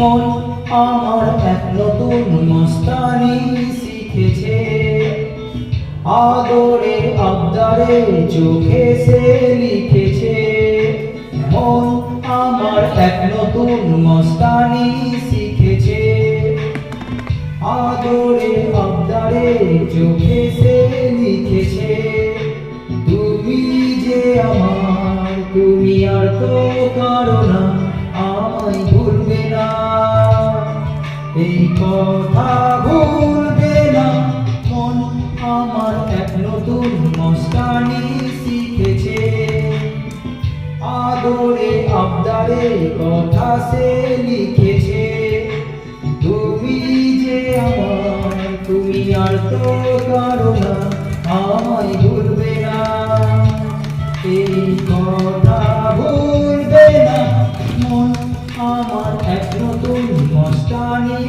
মন আমার এক নতুন মস্তানি শিখেছে, আদরে আবদারে চোখে সে লিখেছে। মন আমার এক নতুন মস্তানি শিখেছে, আদরে আবদারে চোখে সে লিখেছে। তুমি যে আমার, তুমি আর তো কারো না, আমায় ভুলবে না, এই কথা ভুলবে না। মন আমার এক নতুন মস্তানি শিখেছে, আদরে আবদারে কথা সে লিখেছে। তুমি যে আমার, তুমি আর তো কারো না, আমায় ভুলবে না, এই কথা ভুলবে না। মন আমার এক নতুন মস্তানি